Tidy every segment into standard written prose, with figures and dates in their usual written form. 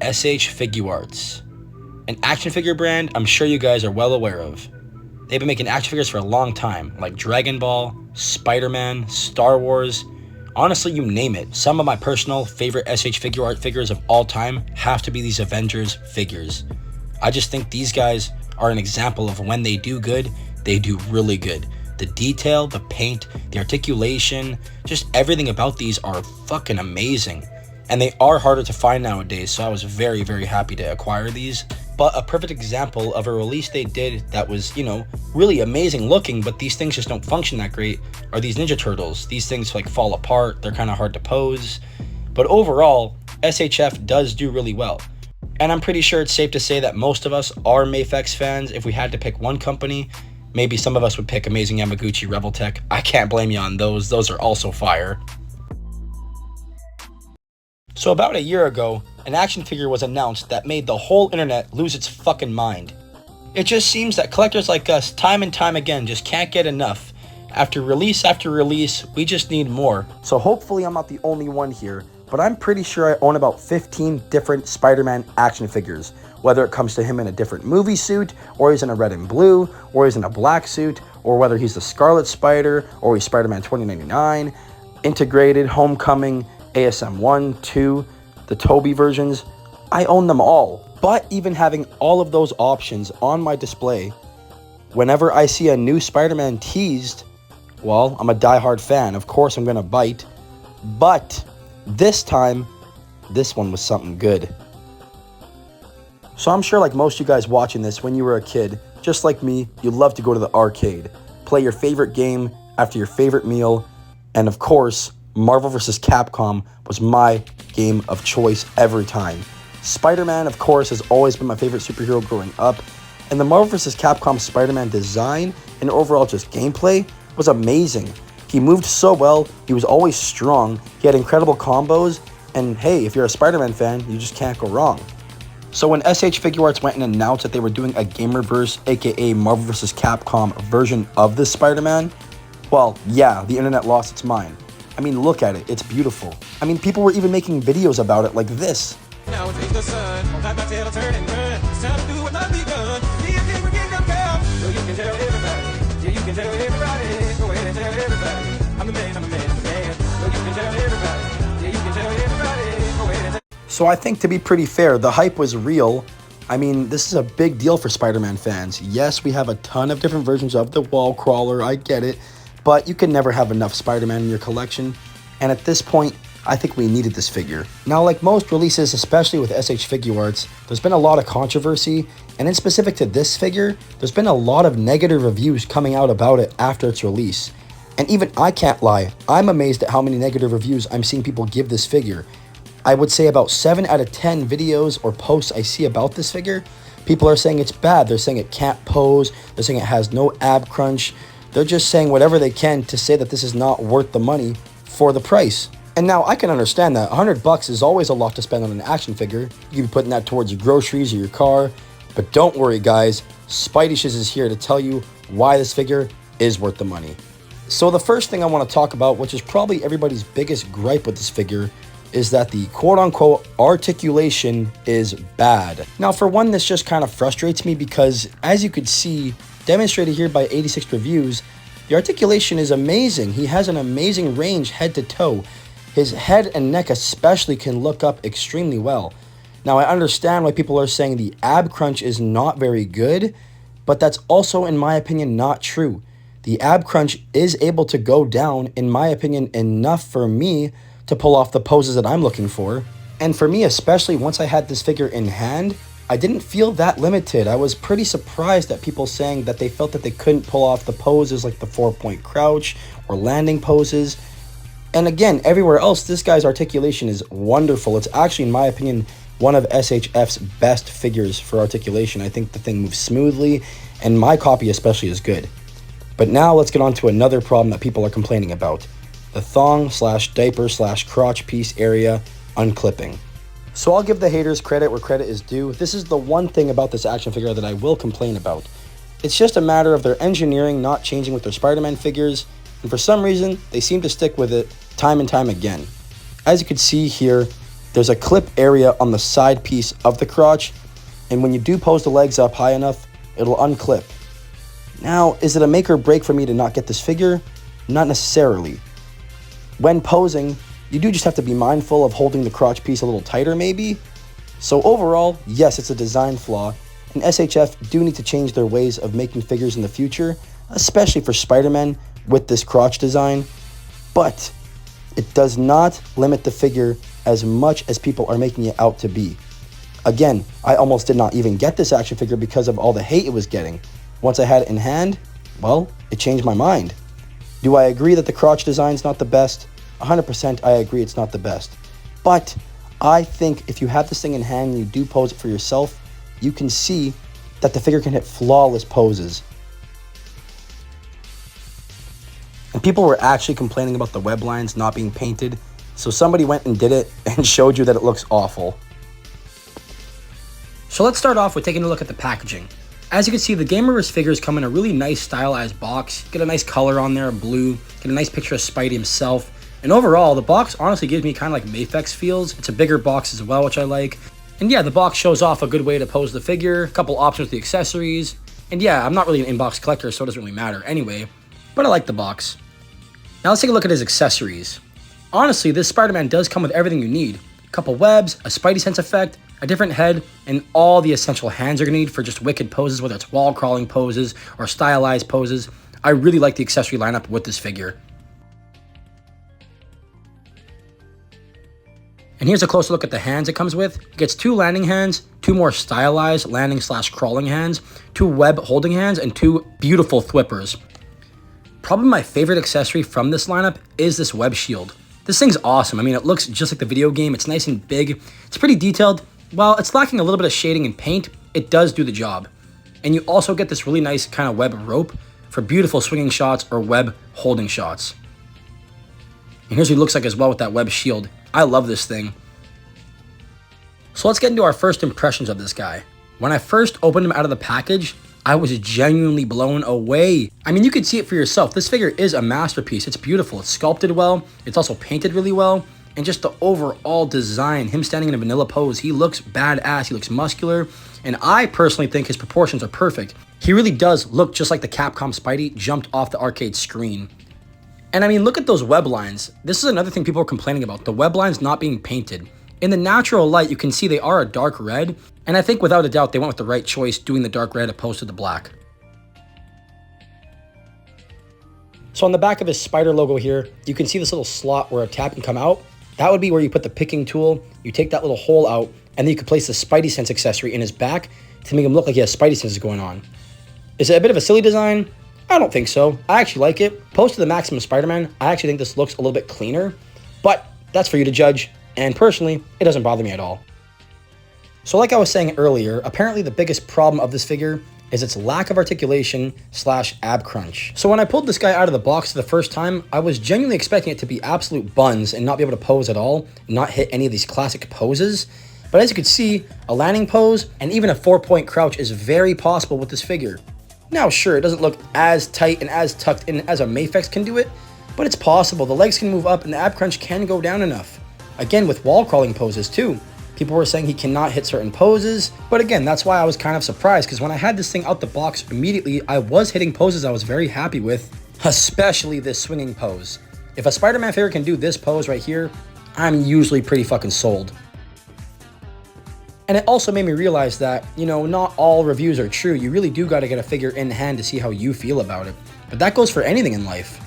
SH Figuarts, an action figure brand I'm sure you guys are well aware of. They've been making action figures for a long time, like Dragon Ball, Spider-Man, Star Wars, honestly you name it. Some of my personal favorite SH Figuart figures of all time have to be these Avengers figures. I just think these guys are an example of when they do good, they do really good. The detail, the paint, the articulation, just everything about these are fucking amazing. And they are harder to find nowadays, so I was very, very happy to acquire these. But a perfect example of a release they did that was, really amazing looking, but these things just don't function that great, are these Ninja Turtles. These things like fall apart, they're kind of hard to pose. But overall, SHF does do really well. And I'm pretty sure it's safe to say that most of us are Mafex fans. If we had to pick one company, maybe some of us would pick Amazing Yamaguchi Rebel Tech. I can't blame you on those are also fire. So about a year ago, an action figure was announced that made the whole internet lose its fucking mind. It just seems that collectors like us, time and time again, just can't get enough. After release, we just need more. So hopefully I'm not the only one here, but I'm pretty sure I own about 15 different Spider-Man action figures. Whether it comes to him in a different movie suit, or he's in a red and blue, or he's in a black suit, or whether he's the Scarlet Spider, or he's Spider-Man 2099, Integrated, Homecoming, ASM 1, 2, the Toby versions, I own them all. But even having all of those options on my display, whenever I see a new Spider-Man teased, well, I'm a diehard fan, of course I'm gonna bite. But this time, this one was something good. So I'm sure like most of you guys watching this, when you were a kid, just like me, you love to go to the arcade, play your favorite game after your favorite meal, and of course, Marvel vs. Capcom was my game of choice every time. Spider-Man, of course, has always been my favorite superhero growing up, and the Marvel vs. Capcom Spider-Man design and overall just gameplay was amazing. He moved so well, he was always strong, he had incredible combos, and hey, if you're a Spider-Man fan, you just can't go wrong. So when SH Figuarts went and announced that they were doing a Gamerverse, aka Marvel vs. Capcom version of this Spider-Man, well, yeah, the internet lost its mind. I mean, look at it, it's beautiful. I mean, people were even making videos about it like this. Now take the sun, have my tail turn and run. It's time to do what must be done. You can tell everybody. Yeah, you can tell everybody. Go ahead and tell everybody. I'm the man, I'm the man, I'm the man. You can tell everybody. Yeah, you can tell everybody. Go ahead and tell. So I think to be pretty fair, the hype was real. I mean, this is a big deal for Spider-Man fans. Yes, we have a ton of different versions of the wall crawler, I get it. But you can never have enough Spider-Man in your collection. And at this point, I think we needed this figure. Now, like most releases, especially with SH Figuarts, there's been a lot of controversy, and in specific to this figure, there's been a lot of negative reviews coming out about it after its release. And even I can't lie, I'm amazed at how many negative reviews I'm seeing people give this figure. I would say about 7 out of 10 videos or posts I see about this figure, people are saying it's bad. They're saying it can't pose, they're saying it has no ab crunch. They're just saying whatever they can to say that this is not worth the money for the price. And now I can understand that $100 is always a lot to spend on an action figure. You can be putting that towards your groceries or your car. But don't worry guys, Spidey Shiz is here to tell you why this figure is worth the money. So the first thing I want to talk about, which is probably everybody's biggest gripe with this figure, is that the quote-unquote articulation is bad. Now for one, this just kind of frustrates me because as you could see, demonstrated here by 86 reviews, the articulation is amazing. He has an amazing range head to toe. His head and neck especially can look up extremely well. Now I understand why people are saying the ab crunch is not very good, but that's also in my opinion not true. The ab crunch is able to go down, in my opinion, enough for me to pull off the poses that I'm looking for. And for me especially, once I had this figure in hand, I didn't feel that limited. I was pretty surprised at people saying that they felt that they couldn't pull off the poses like the 4-point crouch or landing poses. And again, everywhere else, this guy's articulation is wonderful. It's actually, in my opinion, one of SHF's best figures for articulation. I think the thing moves smoothly, and my copy especially is good. But now let's get on to another problem that people are complaining about. The thong / diaper / crotch piece area unclipping. So I'll give the haters credit where credit is due. This is the one thing about this action figure that I will complain about. It's just a matter of their engineering not changing with their Spider-Man figures, and for some reason, they seem to stick with it time and time again. As you can see here, there's a clip area on the side piece of the crotch, and when you do pose the legs up high enough, it'll unclip. Now, is it a make or break for me to not get this figure? Not necessarily. When posing, you do just have to be mindful of holding the crotch piece a little tighter maybe. So overall, yes, it's a design flaw, and SHF do need to change their ways of making figures in the future, especially for Spider-Man with this crotch design, but it does not limit the figure as much as people are making it out to be. Again, I almost did not even get this action figure because of all the hate it was getting. Once I had it in hand, well, it changed my mind. Do I agree that the crotch design's not the best? 100% I agree it's not the best. But I think if you have this thing in hand and you do pose it for yourself, you can see that the figure can hit flawless poses. And people were actually complaining about the web lines not being painted, so somebody went and did it and showed you that it looks awful. So let's start off with taking a look at the packaging. As you can see, the Gamerverse figures come in a really nice stylized box. Get a nice color on there, blue, get a nice picture of Spidey himself. And overall, the box honestly gives me kind of like Mafex feels. It's a bigger box as well, which I like. And yeah, the box shows off a good way to pose the figure, a couple options with the accessories. And yeah, I'm not really an inbox collector, so it doesn't really matter anyway, but I like the box. Now let's take a look at his accessories. Honestly, this Spider-Man does come with everything you need. A couple webs, a Spidey sense effect, a different head, and all the essential hands you're gonna need for just wicked poses, whether it's wall crawling poses or stylized poses. I really like the accessory lineup with this figure. And here's a closer look at the hands it comes with. It gets 2 landing hands, 2 more stylized landing/crawling hands, 2 web holding hands, and 2 beautiful thwippers. Probably my favorite accessory from this lineup is this web shield. This thing's awesome. I mean, it looks just like the video game. It's nice and big. It's pretty detailed. While it's lacking a little bit of shading and paint, it does do the job. And you also get this really nice kind of web rope for beautiful swinging shots or web holding shots. And here's what he looks like as well with that web shield. I love this thing. So let's get into our first impressions of this guy. When I first opened him out of the package, I was genuinely blown away. I mean, you can see it for yourself. This figure is a masterpiece. It's beautiful. It's sculpted well. It's also painted really well. And just the overall design, him standing in a vanilla pose, he looks badass. He looks muscular. And I personally think his proportions are perfect. He really does look just like the Capcom Spidey jumped off the arcade screen. And I mean, look at those web lines. This is another thing people are complaining about, the web lines not being painted. In the natural light, you can see they are a dark red, and I think without a doubt they went with the right choice doing the dark red opposed to the black. So on the back of his spider logo here, you can see this little slot where a tab can come out. That would be where you put the picking tool, you take that little hole out, and then you could place the Spidey Sense accessory in his back to make him look like he has Spidey Senses going on. Is it a bit of a silly design? I don't think so. I actually like it. Opposed to the Maximum Spider-Man, I actually think this looks a little bit cleaner, but that's for you to judge, and personally, it doesn't bother me at all. So like I was saying earlier, apparently the biggest problem of this figure is its lack of articulation / ab crunch. So when I pulled this guy out of the box for the first time, I was genuinely expecting it to be absolute buns and not be able to pose at all, not hit any of these classic poses. But as you can see, a landing pose and even a 4-point crouch is very possible with this figure. Now sure, it doesn't look as tight and as tucked in as a Mafex can do it, but it's possible. The legs can move up and the ab crunch can go down enough. Again, with wall crawling poses too. People were saying he cannot hit certain poses, but again, that's why I was kind of surprised, because when I had this thing out the box immediately, I was hitting poses I was very happy with, especially this swinging pose. If a Spider-Man figure can do this pose right here, I'm usually pretty fucking sold. And it also made me realize that, you know, not all reviews are true. You really do got to get a figure in hand to see how you feel about it. But that goes for anything in life.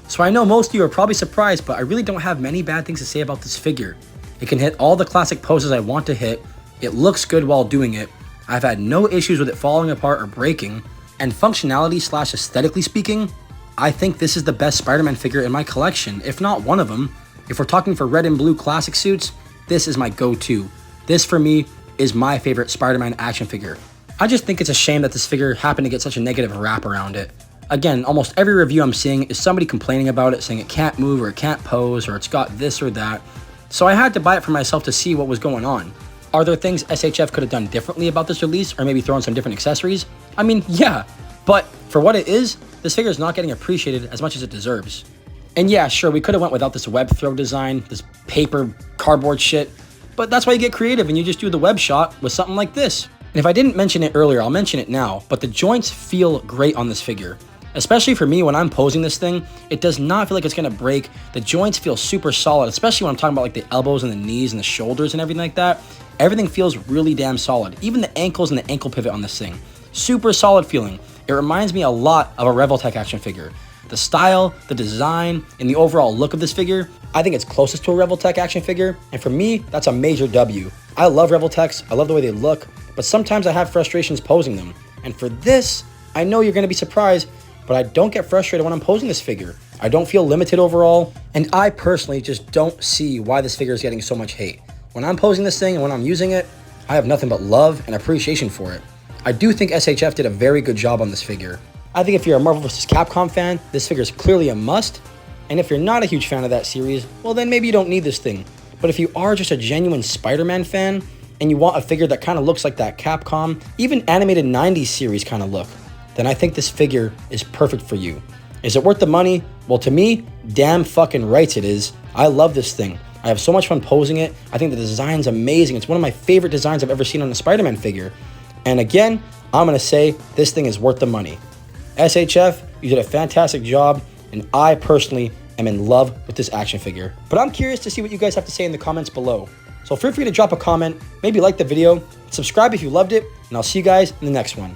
So I know most of you are probably surprised, but I really don't have many bad things to say about this figure. It can hit all the classic poses I want to hit. It looks good while doing it. I've had no issues with it falling apart or breaking. And functionality / aesthetically speaking, I think this is the best Spider-Man figure in my collection, if not one of them. If we're talking for red and blue classic suits, this is my go-to. This, for me, is my favorite Spider-Man action figure. I just think it's a shame that this figure happened to get such a negative rap around it. Again, almost every review I'm seeing is somebody complaining about it, saying it can't move or it can't pose or it's got this or that. So I had to buy it for myself to see what was going on. Are there things SHF could have done differently about this release, or maybe thrown some different accessories? I mean, yeah, but for what it is, this figure is not getting appreciated as much as it deserves. And yeah, sure, we could have went without this web throw design, this paper cardboard shit, but that's why you get creative and you just do the web shot with something like this. And if I didn't mention it earlier, I'll mention it now, but the joints feel great on this figure. Especially for me, when I'm posing this thing, it does not feel like it's gonna break. The joints feel super solid, especially when I'm talking about like the elbows and the knees and the shoulders and everything like that. Everything feels really damn solid. Even the ankles and the ankle pivot on this thing. Super solid feeling. It reminds me a lot of a Revoltech action figure. The style, the design, and the overall look of this figure, I think it's closest to a Revoltech action figure, and for me, that's a major W. I love Revoltechs, I love the way they look, but sometimes I have frustrations posing them. And for this, I know you're gonna be surprised, but I don't get frustrated when I'm posing this figure. I don't feel limited overall, and I personally just don't see why this figure is getting so much hate. When I'm posing this thing and when I'm using it, I have nothing but love and appreciation for it. I do think SHF did a very good job on this figure. I think if you're a Marvel vs. Capcom fan, this figure is clearly a must, and if you're not a huge fan of that series, well then maybe you don't need this thing. But if you are just a genuine Spider-Man fan, and you want a figure that kind of looks like that Capcom, even animated 90s series kind of look, then I think this figure is perfect for you. Is it worth the money? Well, to me, damn fucking rights it is. I love this thing. I have so much fun posing it. I think the design's amazing. It's one of my favorite designs I've ever seen on a Spider-Man figure. And again, I'm gonna say this thing is worth the money. SHF, you did a fantastic job, and I personally am in love with this action figure. But I'm curious to see what you guys have to say in the comments below. So feel free to drop a comment, maybe like the video, subscribe if you loved it, and I'll see you guys in the next one.